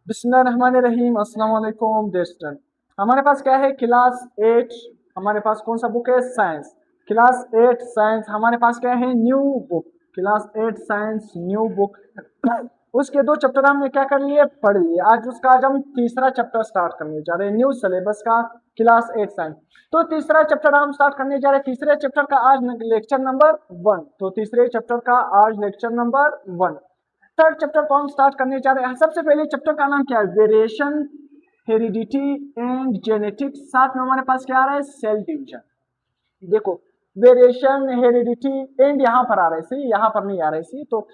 बिस्मिल्लाहिर्रहमानिर्रहीम। अस्सलाम वालेकुम डियर स्टूडेंट। हमारे पास क्या है, क्लास 8। हमारे पास कौन सा बुक है, साइंस। Class 8 science. हमारे पास क्या है, new book. Class 8 science new book. उसके दो चैप्टर हमने क्या कर लिए, पढ़ लिए। आज हम तीसरा चैप्टर स्टार्ट करने जा रहे हैं न्यू सिलेबस का, क्लास 8 साइंस। तो तीसरा चैप्टर हम स्टार्ट करने जा रहे हैं। तीसरे चैप्टर का आज लेक्चर नंबर 1। तो तीसरे चैप्टर का आज लेक्चर नंबर 1। थर्ड चैप्टर को हम स्टार्ट करने जा रहे हैं। सबसे पहले चैप्टर का नाम क्या है, वेरिएशन, हेरिडिटी एंड जेनेटिक्स। साथ में हमारे पास क्या आ रहा है, सेल डिवीजन। देखो, वेरिएशन, हेरिडिटी एंड यहाँ पर आ रहा है, सी यहाँ पर नहीं आ रहा है, सी। तो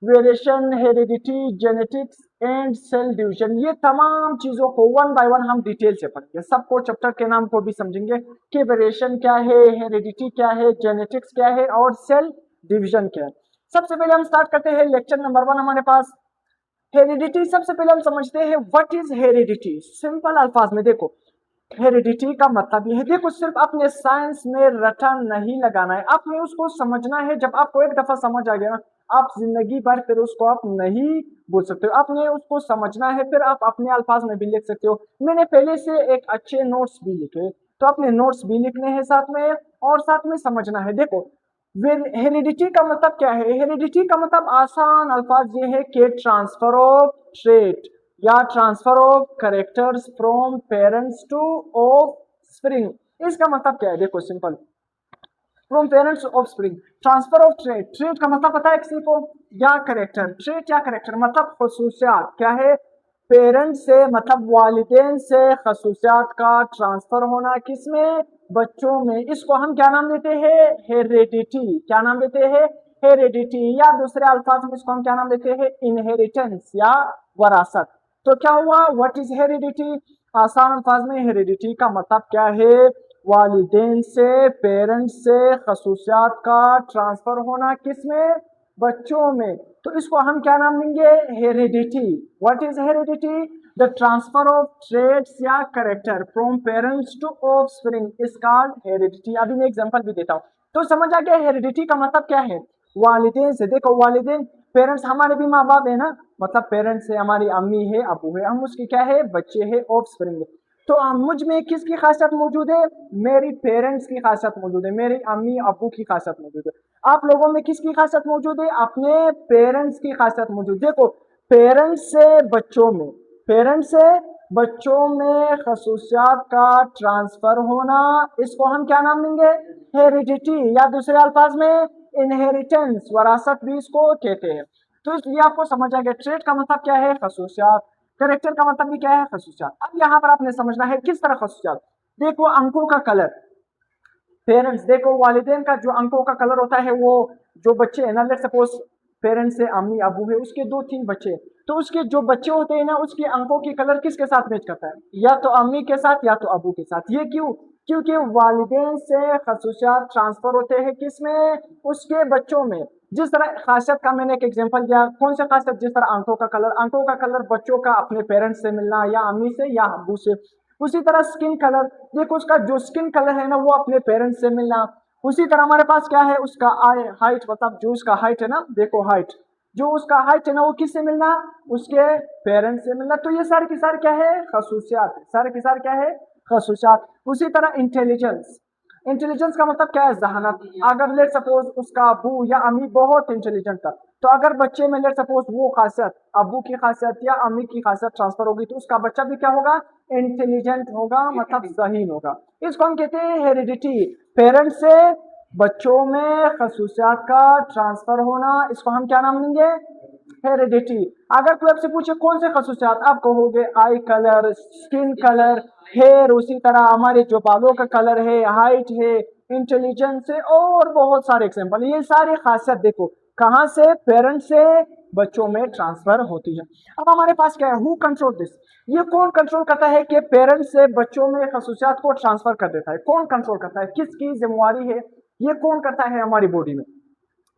variation, heredity, genetics and cell division, ये तमाम चीजों को वन बाय वन हम डिटेल से पढ़ेंगे। सबको चैप्टर के नाम को भी समझेंगे कि वेरिएशन क्या है, हेरिडिटी क्या है, जेनेटिक्स क्या है और सेल डिवीजन क्या है। सबसे पहले हम स्टार्ट करते हैं लेक्चर नंबर 1। हमारे पास हेरिडिटी। सबसे पहले हम समझते हैं व्हाट इज हेरिडिटी। सिंपल अल्फाज में देखो, हेरिडिटी का मतलब ये है, देखो सिर्फ अपने साइंस में रटा नहीं लगाना है, आपने उसको समझना है। जब आपको एक दफा समझ आ गया ना, आप जिंदगी भर फिर उसको आप नहीं भूल सकते हो। आपने उसको समझना है, फिर आप अपने अल्फाज में भी लिख सकते हो। मैंने पहले से एक अच्छे नोट्स भी लिखे, तो अपने नोट्स भी लिखने हैं साथ में, और साथ में समझना है। देखो, हेरिडिटी का मतलब क्या है, हेरिडिटी का मतलब आसान अल्फाज ये है कि ट्रांसफर ऑफ ट्रेट या transfer of characters from parents two of spring. इसका मतलब क्या है, देखो simple, from parents of spring, transfer of trait. Trait का मतलब पता है किसी को, या करेक्टर। ट्रेट या करेक्टर मतलब खसूसियात क्या है, पेरेंट से मतलब वालिदैन से खसूसियात का ट्रांसफर होना, किसमें, बच्चों में। इसको हम क्या नाम देते हैं, हेरिडिटी। क्या नाम देते हैं, हेरिडिटी। या दूसरे अल्फाज में इसको हम क्या नाम देते हैं, इनहेरिटेंस या वरासत। तो क्या हुआ, व्हाट इज हेरिडिटी। आसान अल्फाज में हेरिडिटी का मतलब क्या है, वालिदैन से, पेरेंट्स से खसूसियात का ट्रांसफर होना, किसमें, बच्चों में। तो इसको हम क्या नाम देंगे, heredity. What is heredity, the transfer of traits या character from parents to offspring is called heredity. अभी मैं एग्जांपल भी देता हूँ, तो समझ आ गया हेरिडिटी का मतलब क्या है, वालिदैन से। देखो वालिदैन, पेरेंट्स हमारे भी माँ बाप है ना, मतलब पेरेंट्स है, हमारी अम्मी है, अबू है, हम उसके क्या है, बच्चे है, ऑफस्प्रिंग। तो मुझ में किसकी खासियत मौजूद है, मेरी पेरेंट्स की खासियत मौजूद है, मेरी अम्मी अबू की खासियत मौजूद है। आप लोगों में किसकी खासियत मौजूद है, अपने पेरेंट्स की खासियत मौजूद। देखो, पेरेंट्स से बच्चों में, पेरेंट्स से बच्चों में खसूसियात का ट्रांसफर होना, इसको हम क्या नाम देंगे, हेरिडिटी। या दूसरे अल्फाज में इनहेरिटेंस, वरासत भी इसको कहते हैं। तो इसलिए आपको समझ आ गया, ट्रेट का मतलब क्या है, खसूसियात। करेक्टर का मतलब भी क्या है, खसूसियात। अब यहाँ पर आपने समझना है किस तरह खसूसियात। देखो अंकों का कलर, पेरेंट्स, देखो वालिदैन का जो अंकों का कलर होता है, वो जो बच्चे है ना, लेट्स सपोज पेरेंट्स से अम्मी अबू है, उसके दो तीन बच्चे, तो उसके जो बच्चे होते हैं ना, उसके अंकों की कलर किसके साथ मैच करता है, या तो अम्मी के साथ या तो अबू के साथ। ये क्यों, क्योंकि वालिदैन से खसूसियात ट्रांसफर होते हैं किसमें, उसके बच्चों में। जिस तरह खासियत का मैंने एक एग्जांपल दिया, कौन सा खासियत, जिस तरह आंखों का कलर, आंखों का कलर बच्चों का अपने पेरेंट्स से मिलना, या अम्मी से या अबू से। उसी तरह स्किन कलर, देखो उसका जो स्किन कलर है ना, वो अपने पेरेंट्स से मिलना। उसी तरह हमारे पास क्या है, उसका आई हाइट, मतलब जो उसका हाइट है ना, देखो हाइट, जो उसका हाइट है ना, वो किससे मिलना, उसके पेरेंट्स से मिलना। तो ये सारे की सारे क्या है, खसूसियात, सारे की सारे क्या है, खसूसियात। उसी तरह इंटेलिजेंस, इंटेलिजेंस का मतलब क्या है, जहानत। अगर लेट सपोज उसका अबू या अम्मी बहुत इंटेलिजेंट था, तो अगर बच्चे में लेट सपोज वो खासियत, अबू की खासियत या अम्मी की खासियत ट्रांसफर होगी, तो उसका बच्चा भी क्या होगा, इंटेलिजेंट होगा, मतलब जहीन होगा। इसको हम कहते हैं हेरिडिटी। पेरेंट्स से बच्चों में खसूसियात का ट्रांसफर होना, इसको हम क्या नाम देंगे, हेरिडिटी। अगर कोई आपसे पूछे कौन से खसूसियात, आप कहोगे eye colour, skin colour, hair, उसी तरह हमारे जो बालों का कलर है, हाइट है, इंटेलिजेंस है, और बहुत सारे एग्जाम्पल। ये सारी खासियत देखो कहाँ से, पेरेंट्स से बच्चों में ट्रांसफर होती है। अब हमारे पास क्या है, हु कंट्रोल दिस, ये कौन कंट्रोल करता है कि पेरेंट्स से बच्चों में खसूसियात को ट्रांसफर कर देता है, कौन कंट्रोल करता है, किसकी जिम्मेवारी है, ये कौन करता है हमारी बॉडी में।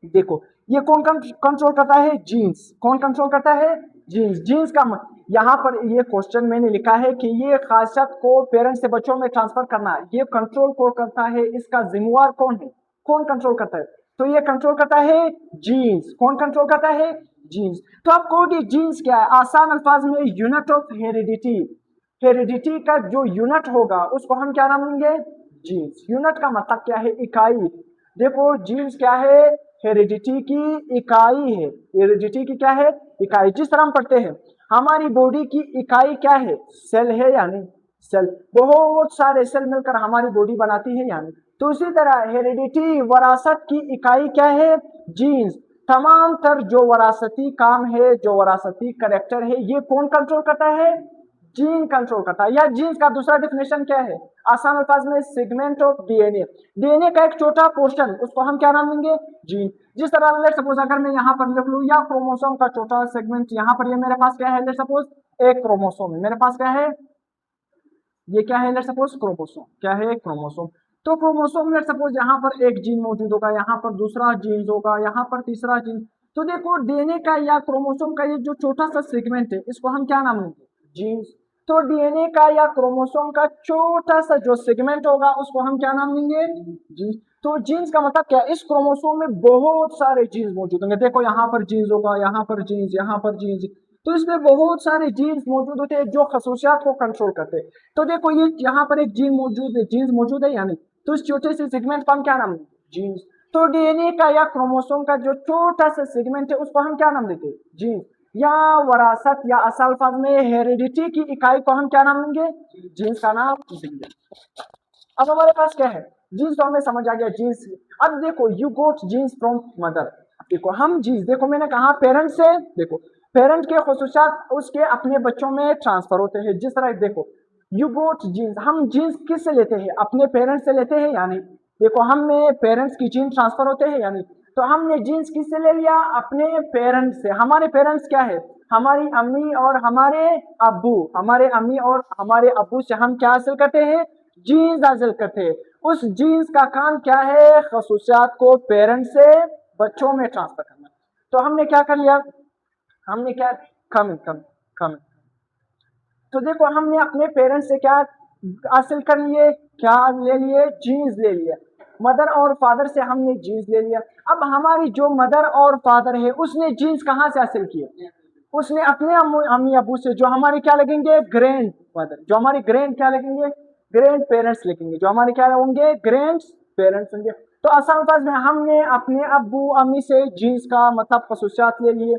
देखो, ये कौन कंट्रोल करता है, जीन्स। कौन कंट्रोल करता है, जीन्स। जीन्स का यहाँ पर ये क्वेश्चन मैंने लिखा है कि ये खासियत को पेरेंट्स से बच्चों में ट्रांसफर करना, ये कंट्रोल कौन करता है, इसका जिम्मेवार कौन है, कौन कंट्रोल करता है। तो ये कंट्रोल करता है जीन्स। कौन कंट्रोल करता है, जीन्स। तो आप कहोगे जीन्स क्या है? आसान अल्फाज में यूनिट ऑफ हेरिडिटी, हेरिडिटी का जो यूनिट होगा उसको हम क्या नाम देंगे? जीन्स। यूनिट का मतलब क्या है? इकाई। देखो जीन्स क्या है? हेरिडिटी की इकाई है। हेरिडिटी की क्या है? इकाई। जिस तरह हम पढ़ते हैं हमारी बॉडी की इकाई क्या है? सेल है या नहीं? सेल। बहुत सारे सेल मिलकर हमारी बॉडी बनाती है या नहीं? तो इसी तरह हेरिडिटी वरासत की इकाई क्या है? जीन्स। तमाम तर जो वरासती काम है, जो वरासती करेक्टर है, ये कौन कंट्रोल करता है? जीन कंट्रोल करता है। या जीन्स का दूसरा डिफिनेशन क्या है? आसान अल्फाज में सेगमेंट ऑफ डीएनए, डीएनए का एक छोटा पोर्शन, उसको हम क्या नाम देंगे? जीन। जिस तरह लेट सपोज अगर मैं यहाँ पर लिख लूँ या क्रोमोसोम का छोटा सेगमेंट, यहाँ पर ये मेरे पास क्या है? लेट सपोज एक क्रोमोसोम है मेरे पास, क्या है ये? क्या है? Let suppose chromosome. क्या है? क्रोमोसोम। तो क्रोमोसोम लेट सपोज यहाँ पर एक जीन मौजूद होगा, यहाँ पर दूसरा जीन होगा, यहाँ पर तीसरा जीन। तो देखो डीएनए का या क्रोमोसोम का ये जो छोटा सा सेगमेंट है इसको हम क्या नाम देंगे? जीन्स। तो डीएनए का या क्रोमोसोम का छोटा सा जो सेगमेंट होगा उसको हम क्या नाम देंगे? जीन्स। तो जीन्स का मतलब क्या? इस क्रोमोसोम में बहुत सारे जीन्स मौजूद होंगे। देखो यहाँ पर जीन्स होगा, यहाँ पर जीन्स, यहाँ पर जीन्स। तो इसमें बहुत सारे जीन्स मौजूद होते हैं जो खसूसियात को कंट्रोल करते हैं। तो देखो ये यहाँ पर एक जीन मौजूद है, जीन्स मौजूद है या नहीं? तो इस छोटे से सेगमेंट को हम क्या नाम देंगे? जीन्स। तो डीएनए का या क्रोमोसोम का जो छोटा सा सेगमेंट है उसको हम क्या नाम देते हैं? जीन्स। या वरासत या असल अल्फाज में हेरिडिटी की इकाई को हम क्या नाम देंगे? जीन्स का नाम देंगे। अब हमारे पास क्या है? जीन्स तो हमें समझ आ गया जीन्स। अब देखो you got genes from mother. देखो हम जीन्स, देखो मैंने कहा पेरेंट से, देखो पेरेंट के खुसूसियात उसके अपने बच्चों में ट्रांसफर होते हैं। जिस तरह देखो यू गोट जीन्स, हम जीन्स किस से लेते हैं? अपने पेरेंट्स से लेते हैं या नहीं? देखो हमें पेरेंट्स की जीन ट्रांसफर होते हैं या नहीं? तो हमने जीन्स किससे ले लिया? अपने पेरेंट्स से। हमारे पेरेंट्स क्या है? हमारी अम्मी और हमारे अब्बू। हमारे अम्मी और हमारे अब्बू से हम क्या हासिल करते हैं? जीन्स हासिल करते हैं। उस जीन्स का काम क्या है? खसूसियात को पेरेंट्स से बच्चों में ट्रांसफर करना। तो हमने क्या कर लिया? हमने क्या कम कम कम तो देखो हमने अपने पेरेंट्स से क्या हासिल कर लिए? क्या ले लिए? जीन्स ले लिए। मदर और फादर से हमने जीन्स ले लिया। अब हमारी जो मदर और फादर है उसने जीन्स कहाँ से हासिल किए? उसने अपने अम्मी अबू से, जो हमारे क्या लगेंगे? Grand mother. जो हमारे ग्रैंड क्या लगेंगे? ग्रैंड पेरेंट्स लिखेंगे। जो हमारे क्या होंगे? ग्रैंड पेरेंट्स होंगे। तो आसान अल्फाज में हमने अपने अब्बू अम्मी से जीन्स का मतलब खसूसियात ले लिए,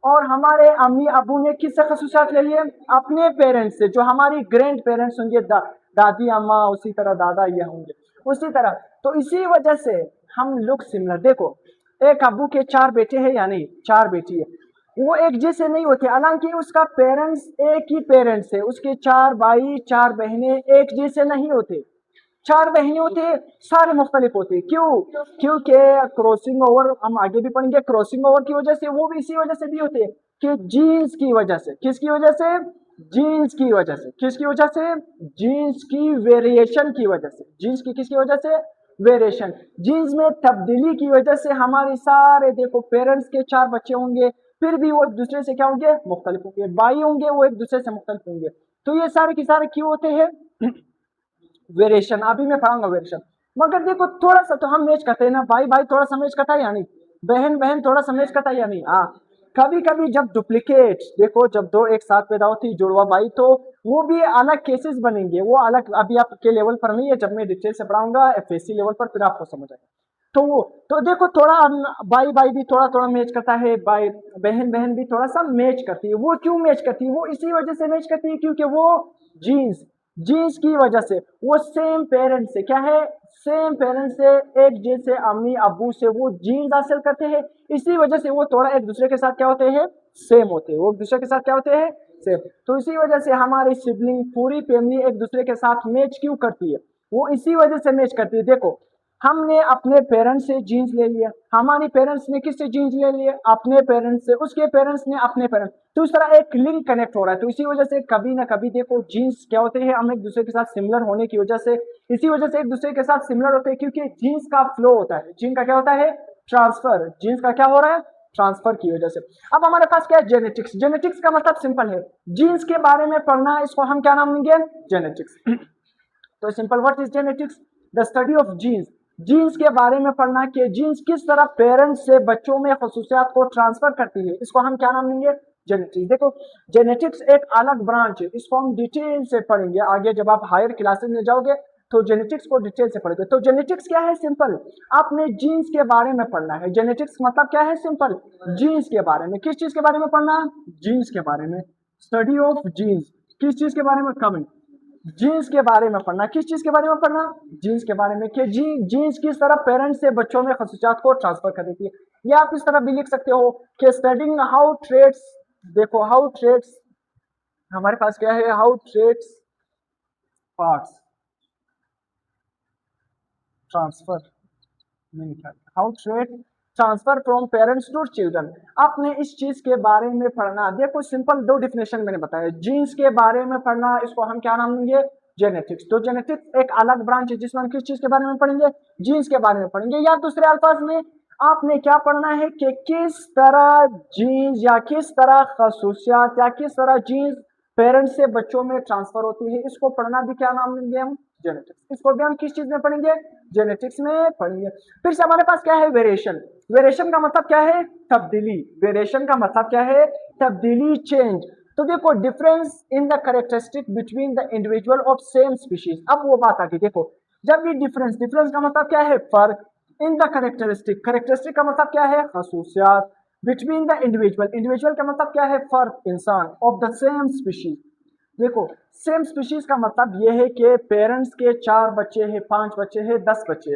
और हमारे अम्मी अबू ने किससे खसूसियात ले लिए? अपने पेरेंट्स से, जो हमारी ग्रैंड पेरेंट्स होंगे, दादी अम्मा, उसी तरह दादा ये होंगे उसी तरह। तो इसी वजह से हम लोग सिमिलर। देखो एक अब्बू के 4 बेटे हैं या नहीं? 4 बेटी है। वो एक जैसे नहीं होते, हालांकि उसका पेरेंट्स एक ही पेरेंट्स है, उसके 4 भाई 4 बहनें एक जैसे नहीं होते। 4 बहनें होते, सारे मुख्तलिफ होते। क्यों? क्योंकि क्रॉसिंग ओवर, हम आगे भी पढ़ेंगे, क्रॉसिंग ओवर की वजह से, वो भी इसी वजह से भी होते हैं कि जीन्स की वजह से। किसकी वजह से? जीन्स की वजह से। किसकी वजह से? जीन्स की वेरिएशन की वजह से। जीन्स की किसकी वजह से? वेरिएशन। जीन्स में तब्दीली की वजह से हमारे सारे, देखो पेरेंट्स के 4 बच्चे होंगे, फिर भी वो एक दूसरे से क्या होंगे? मुख्तलिफ होंगे। भाई होंगे वो एक दूसरे से मुख्तलिफ होंगे। तो ये सारे के सारे क्यों होते हैं? वेरिएशन। अभी मैं पढ़ाऊंगा वेरिएशन। मगर देखो थोड़ा सा तो हम मैच करते हैं ना, भाई भाई थोड़ा सा मैच करता है या नहीं? बहन बहन थोड़ा सा मैच करता है या नहीं? हाँ। कभी कभी जब डुप्लीकेट, देखो जब 2 एक साथ पैदा होती जुड़वा भाई, तो वो भी अलग केसेस बनेंगे। वो अलग, अभी आपके लेवल पर नहीं है, जब मैं डिटेल से पढ़ाऊंगा एफएससी लेवल पर फिर आपको समझ आएगा। तो वो, तो देखो थोड़ा भाई भाई भी थोड़ा थोड़ा मैच करता है, भाई बहन बहन भी थोड़ा सा मैच करती है। वो क्यों मैच करती है? वो इसी वजह से मैच करती है क्योंकि वो जीन्स, जीन्स की वजह से, वो सेम पेरेंट्स से, क्या है? सेम पेरेंट्स से, एक जैसे अम्मी अब्बू से वो जीन्स हासिल करते हैं। इसी वजह से वो थोड़ा एक दूसरे के साथ क्या होते हैं? सेम होते हैं। वो एक दूसरे के साथ क्या होते हैं? सेम। तो इसी वजह से हमारी सिबलिंग, पूरी फैमिली एक दूसरे के साथ मैच क्यों करती है? वो इसी वजह से मैच करती है। देखो हमने अपने पेरेंट्स से जीन्स ले लिया, हमारे पेरेंट्स ने किससे जीन्स ले लिए? अपने पेरेंट्स से, उसके पेरेंट्स ने अपने पेरेंट्स। तो इस तरह एक लिंक कनेक्ट हो रहा है। तो इसी वजह से कभी ना कभी देखो जीन्स क्या होते हैं? हम एक दूसरे के साथ सिमिलर होने की वजह से, इसी वजह से एक दूसरे के साथ सिमिलर होते हैं, क्योंकि जीन्स का फ्लो होता है। जीन का क्या होता है? ट्रांसफर। जीन्स का क्या हो रहा है? ट्रांसफर की वजह से। अब हमारे पास क्या है? जेनेटिक्स। जेनेटिक्स का मतलब सिंपल है, जीन्स के बारे में पढ़ना, इसको हम क्या नाम देंगे? जेनेटिक्स। तो simple, what is genetics? The study of genes. Genes के बारे में पढ़ना कि जीन्स किस तरह पेरेंट्स से बच्चों में खसूसियात को ट्रांसफर करती है, इसको हम क्या नाम देंगे, जेनेटिक्स। देखो जेनेटिक्स एक अलग ब्रांच है, इसको हम डिटेल से पढ़ेंगे आगे जब आप हायर क्लासेस में जाओगे तो जेनेटिक्स को डिटेल से पढ़ेंगे। तो जेनेटिक्स क्या है, सिंपल आपने जीन्स के बारे में पढ़ना है। जेनेटिक्स मतलब क्या है, सिंपल जीन्स के बारे में। किस चीज के बारे में पढ़ना, जीन्स के बारे में, स्टडी ऑफ जीन्स। किस चीज के बारे में, कमिंग जीन्स के बारे में पढ़ना। किस चीज के बारे में पढ़ना, जीन्स के बारे में कि जीन्स किस तरह पेरेंट्स से बच्चों में खसूसियात को ट्रांसफर कर देती है। या आप इस तरह भी लिख सकते हो कि स्टडिंग हाउ ट्रेड्स, देखो हाउ ट्रेड्स हमारे पास क्या है, हाउ ट्रेड्स पार्ट्स ट्रांसफर, नहीं क्या, how trait transfer from parents to children. आपने इस चीज के बारे में पढ़ना। देखो सिंपल दो डिफिनेशन मैंने बताया, जीन्स के बारे में पढ़ना, इसको हम क्या नाम देंगे, जेनेटिक्स। तो जेनेटिक्स एक अलग ब्रांच है जिसमें हम किस चीज के बारे में पढ़ेंगे, जीन्स के बारे में पढ़ेंगे। या दूसरे अल्फाज में आपने क्या पढ़ना है कि किस तरह जीन्स या किस तरह खसूसियात या किस तरह जीन्स पेरेंट्स से बच्चों में ट्रांसफर होती है, इसको पढ़ना भी क्या नाम देंगे हम, जेनेटिक्स। इसको भी हम किस चीज में पढ़ेंगे, जेनेटिक्स में पढ़ेंगे। फिर से हमारे पास क्या है, वेरिएशन। वेरिएशन का मतलब क्या है, तब्दीली। वेरिएशन का मतलब क्या है, तब्दीली, चेंज। तो देखो difference in the characteristic between the individual of same species. अब वो बात आती, देखो जब भी डिफरेंस, डिफरेंस का मतलब क्या है, फर्क। इन द कैरेक्टरिस्टिक, कैरेक्टरिस्टिक का मतलब क्या है, खसूसियात। बिटवीन द इंडिविजुअल, इंडिविजुअल का मतलब क्या है, फर्क, इंसान, ऑफ द सेम स्पीशीज। देखो सेम स्पीशीज का मतलब यह है कि पेरेंट्स के 4 बच्चे हैं, 5 बच्चे हैं, 10 बच्चे,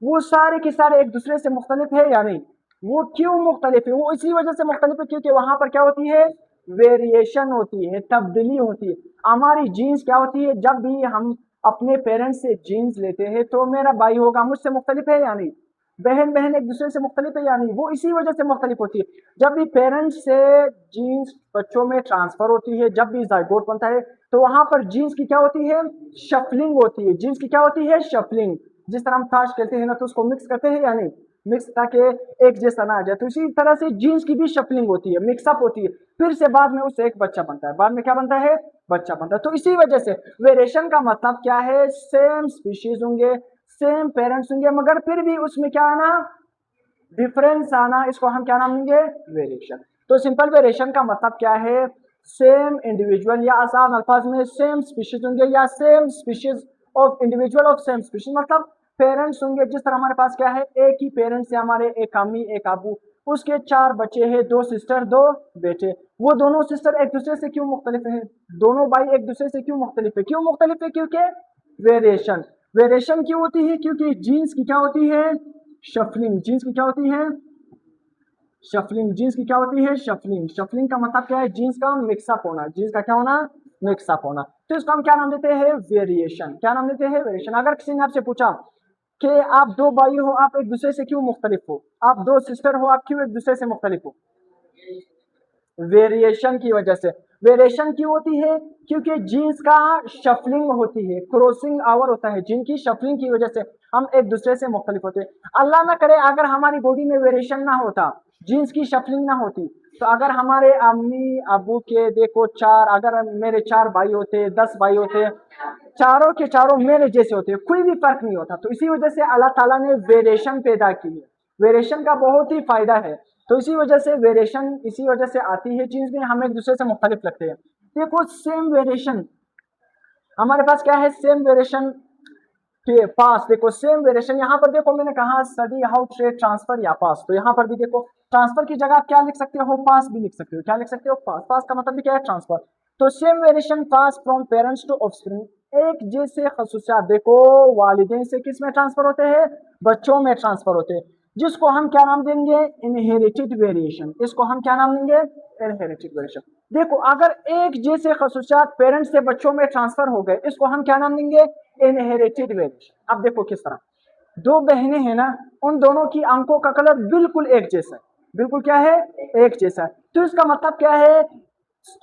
वो सारे के सारे एक दूसरे से मुख्तलिफ है या नहीं। वो क्यों मुख्तलिफ है, वो इसी वजह से मुख्तलिफ है क्योंकि वहां पर क्या होती है, वेरिएशन होती है, तब्दीली होती है। हमारी जीन्स क्या होती है, जब भी हम अपने पेरेंट्स से जीन्स लेते हैं तो मेरा भाई होगा मुझसे मुख्तलिफ है या नहीं, बहन बहन एक दूसरे से मुख्तलिफ है या नहीं, वो इसी वजह से मुख्तलिफ होती है। जब भी पेरेंट्स से जीन्स बच्चों में ट्रांसफर होती है, जब भी जायगोट बनता है तो वहां पर जीन्स की क्या होती है, शफलिंग होती है। जीन्स की क्या होती है, शफलिंग। जिस तरह हम ताश खेलते हैं ना तो उसको मिक्स करते हैं या नहीं, मिक्स, ताकि एक जैसा ना आ जाए, तो इसी तरह से जीन्स की भी शफलिंग होती है, मिक्सअप होती है, फिर से बाद में उससे एक बच्चा बनता है, बाद में क्या बनता है, बच्चा बनता है। तो इसी वजह से वेरिएशन का मतलब क्या है, सेम स्पीशीज होंगे, सेम पेरेंट्स होंगे, मगर फिर भी उसमें क्या आना, डिफरेंस आना, इसको हम क्या नाम देंगे, वेरिएशन। तो सिंपल वेरिएशन का मतलब क्या है, सेम इंडिविजुअल या आसान अल्फाज में सेम स्पीशीज होंगे या same species of individual of same species. मतलब पेरेंट्स होंगे, जिस तरह हमारे पास क्या है, एक ही पेरेंट्स से हमारे, एक अम्मी एक अबू, उसके 4 बच्चे हैं, 2 सिस्टर 2 बेटे। वो दोनों सिस्टर एक दूसरे से क्यों मुख्तलिफ है, दोनों भाई एक दूसरे से क्यों मुख्तलिफ है, क्यों मुख्तलिफ है, क्योंकि वेरिएशन। वेरिएशन क्यों होती है, क्योंकि जीन्स की क्या होती है, शफलिंग। जीन्स की क्या होती है, शफलिंग। जीन्स की क्या होती है, शफलिंग। शफलिंग का मतलब क्या है, जीन्स का मिक्सअप होना, जीन्स का क्या होना, मिक्सअप होना। तो इसको हम क्या नाम देते हैं, वेरिएशन। क्या नाम देते हैं, वेरिएशन। अगर किसी ने आपसे पूछा कि आप 2 भाई हो, आप एक दूसरे से क्यों मुख्तलिफ हो, आप 2 सिस्टर हो, आप क्यों एक दूसरे से मुख्तलिफ हो, वेरिएशन की वजह से। वेरिएशन क्यों होती है, क्योंकि जीन्स का शफलिंग होती है, क्रॉसिंग आवर होता है, जिनकी शफलिंग की वजह से हम एक दूसरे से मुख्तलिफ होते हैं। अल्लाह ना करे अगर हमारी बॉडी में वेरिएशन ना होता, जीन्स की शफलिंग ना होती, तो अगर हमारे अम्मी अबू के देखो 4, अगर मेरे 4 भाई होते, 10 भाई होते, चारों के चारों मेरे जैसे होते, कोई भी फर्क नहीं होता। तो इसी वजह से अल्लाह ताला ने वेरिएशन पैदा की है। वेरिएशन का बहुत ही फायदा है, तो इसी वजह से वेरिएशन इसी वजह से आती है, चीज में हम एक दूसरे से मुख्तलिफ लगते हैं। देखो सेम वेरिएशन हमारे पास क्या है, सेम वेरिएशन के पास, देखो सेम वेरिएशन यहाँ पर देखो मैंने कहा स्टडी हाउ ट्रेड ट्रांसफर या पास, तो यहाँ पर भी देखो ट्रांसफर की जगह आप क्या लिख सकते हो, पास भी लिख सकते हो। क्या लिख सकते हो, पास। पास का मतलब भी क्या है, ट्रांसफर। तो same variation pass from parents to offspring, एक जैसे खसूसियात देखो वालिदैन से किस में ट्रांसफर होते हैं, बच्चों में ट्रांसफर होते हैं, जिसको हम क्या नाम देंगे, इनहेरिटेड वेरिएशन। इसको हम क्या नाम देंगे, इनहेरिटेड वेरिएशन। देखो अगर एक जैसे खसूसियात पेरेंट्स से बच्चों में ट्रांसफर हो गए, इसको हम क्या नाम देंगे, इनहेरिटेड वेरिएशन। अब देखो किस तरह, 2 बहनें हैं ना, उन दोनों की आंखों का कलर बिल्कुल एक जैसा है, बिल्कुल क्या है, एक जैसा है। तो इसका मतलब क्या है,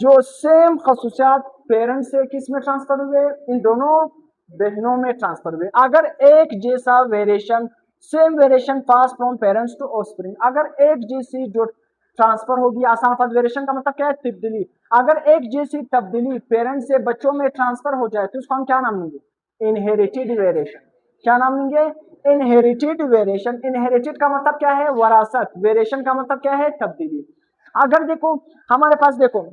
जो सेम खसूसियात पेरेंट्स से किस में ट्रांसफर हुए, इन दोनों बहनों में ट्रांसफर हुए। अगर एक जैसा variation, same variation pass from parents to offspring, अगर एक जैसी जो ट्रांसफर होगी, आसान लफ्ज वेरिएशन का मतलब क्या है, तब्दीली। अगर एक जैसी तब्दीली पेरेंट्स से बच्चों में ट्रांसफर हो जाए तो उसको हम क्या नाम देंगे, इनहेरिटेड वेरिएशन। क्या नाम देंगे, इनहेरिटेड वेरिएशन, इनहेरिटेड का मतलब क्या है, वरासत, वेरिएशन का मतलब क्या है, तब्दीली। अगर देखो हमारे पास, देखो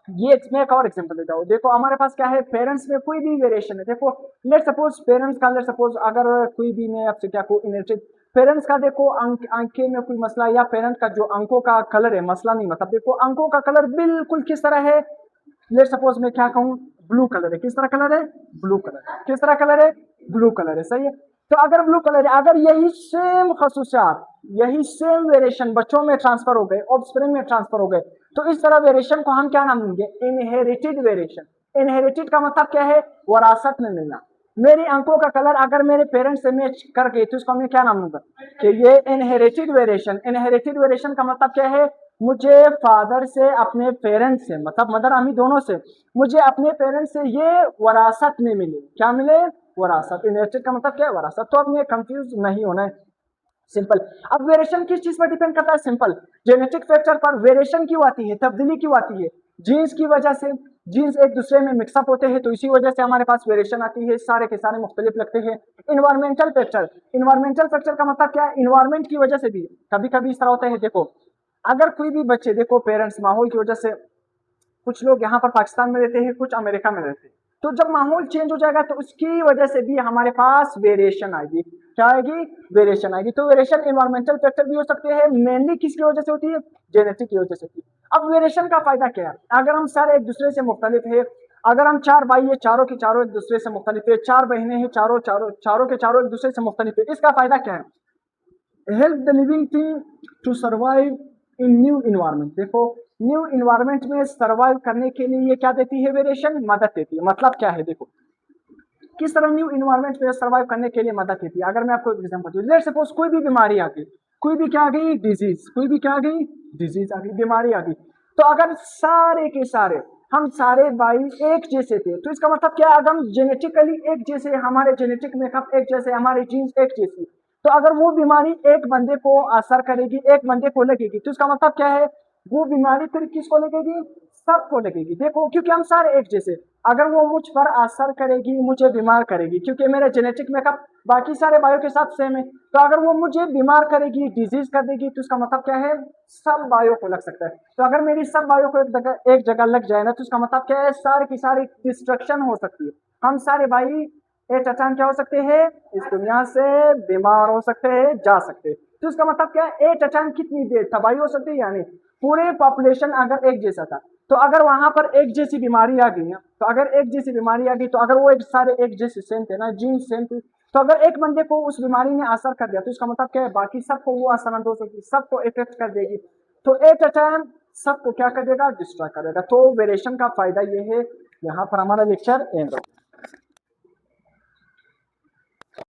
ये मैं एक और एग्जांपल देता हूँ, देखो हमारे पास क्या है, पेरेंट्स में कोई भी वेरिएशन है, देखो लेट सपोज पेरेंट्स का, लेट सपोज अगर कोई भी, मैं आपसे क्या कहूँ, इनहेरिटेड पेरेंट्स का देखो अंके में कोई मसला, या पेरेंट का जो अंकों का कलर है, मसला नहीं, मतलब देखो अंकों का कलर बिल्कुल किस तरह है, लेट सपोज मैं क्या कहूँ, ब्लू कलर है, किस तरह कलर है, ब्लू कलर, किस तरह कलर है, ब्लू कलर है, सही है। तो अगर ब्लू कलर है, अगर यही सेम खसूसियात, यही सेम वेरिएशन बच्चों में ट्रांसफर हो गए, ऑफस्प्रिंग में ट्रांसफर हो गए, तो इस तरह वेरिएशन को हम क्या नाम देंगे, इनहेरिटेड वेरिएशन। इनहेरिटेड का मतलब क्या है, वरासत में मिलना। मेरी आंखों का कलर अगर मेरे पेरेंट्स से मैच कर गई, तो इसको मैं क्या नाम दूंगा, कि ये इनहेरिटेड वेरिएशन। इनहेरिटेड वेरिएशन का मतलब क्या है, मुझे फादर से, अपने पेरेंट्स से, मतलब मदर अम्मी दोनों से, मुझे अपने पेरेंट्स से ये वरासत में मिले, क्या मिले, वरासत। इनहेरिटेड का मतलब क्या है, वरासत। तो अब ये कंफ्यूज नहीं होना है, सिंपल। अब वेरिएशन किस चीज पर डिपेंड करता है, सिंपल, जेनेटिक फैक्टर पर। वेरिएशन क्यों आती है, तब्दीली क्यों आती है, जीन्स की वजह से। जीन्स एक दूसरे में मिक्सअप होते हैं, तो इसी वजह से हमारे पास वेरिएशन आती है, सारे के सारे मुख्तलिफ लगते हैं। इन्वायरमेंटल फैक्टर, इन्वायरमेंटल फैक्टर का मतलब क्या है, इन्वायरमेंट की वजह से भी कभी कभी इस तरह होता है। देखो अगर कोई भी बच्चे, देखो पेरेंट्स माहौल की वजह से, कुछ लोग यहाँ पर पाकिस्तान में रहते हैं, कुछ अमेरिका में रहते हैं, तो जब माहौल चेंज हो जाएगा तो उसकी वजह से भी हमारे पास वेरिएशन आएगी, क्या आएगी, वेरिएशन आएगी। तो वेरिएशन इन्वायरमेंटल फैक्टर भी हो सकते हैं, मेनली किसकी वजह से होती है, जेनेटिक की वजह से होती है। अब वेरिएशन का फायदा क्या है, अगर हम सारे एक दूसरे से मुख्तलिफ है, अगर हम चार भाई है, चारों के चारों एक दूसरे से मुख्तलिफ है, चार बहनें हैं, चारों चारों चारों के चारों एक दूसरे से मुख्तलिफ है, इसका फायदा क्या है, help the living thing to survive in new environment. देखो न्यू इन्वायरमेंट में सर्वाइव करने के लिए ये क्या देती है, वेरिएशन मदद देती है। मतलब क्या है, देखो किस तरह न्यू इन्वायरमेंट में सर्वाइव करने के लिए मदद देती है। अगर मैं आपको एग्जांपल दूं, लेट सपोज कोई भी बीमारी आ गई, कोई भी क्या आ गई, डिजीज, कोई भी क्या आ गई, डिजीज आ गई, बीमारी आ गई, तो अगर सारे के सारे हम सारे भाई एक जैसे थे, तो इसका मतलब क्या है, अगर हम जेनेटिकली एक जैसे, हमारे जेनेटिक मेकअप एक जैसे, हमारे जीन्स एक जैसी, तो अगर वो बीमारी एक बंदे को असर करेगी, एक बंदे को लगेगी, तो इसका मतलब क्या है, वो बीमारी फिर किसको लगेगी, सबको लगेगी। देखो क्योंकि हम सारे एक जैसे, अगर वो मुझ पर असर करेगी, मुझे बीमार करेगी, क्योंकि मेरा जेनेटिक मेकअप बाकी सारे बायो के साथ सेम है, तो अगर वो मुझे बीमार करेगी, डिजीज कर देगी, तो इसका मतलब क्या है, सब बायो को लग सकता है। तो अगर मेरी सब बायो को एक जगह लग जाए ना, तो इसका मतलब क्या है, सारी की सारी डिस्ट्रक्शन हो सकती है। हम सारे भाई एक अचानक क्या हो सकते हैं, इस दुनिया से बीमार हो सकते हैं, जा सकते हैं। तो इसका मतलब क्या है, एक अचानक कितनी देर तबाही हो सकती है, यानी पूरे पॉपुलेशन अगर एक जैसा था, तो अगर वहां पर एक जैसी बीमारी आ गई ना, तो अगर एक जैसी बीमारी आ गई, तो अगर वो एक सारे एक जैसे सेम थे ना, जीन सेम थे, तो अगर एक बंदे को उस बीमारी ने असर कर दिया, तो इसका मतलब क्या है, बाकी सबको वो असरअंदाज होगी, सबको इफेक्ट कर देगी। तो एक अचानक सबको क्या कर देगा, डिस्ट्रॉय कर देगा। तो वेरिएशन का फायदा ये है। यहाँ पर हमारा लेक्चर एंड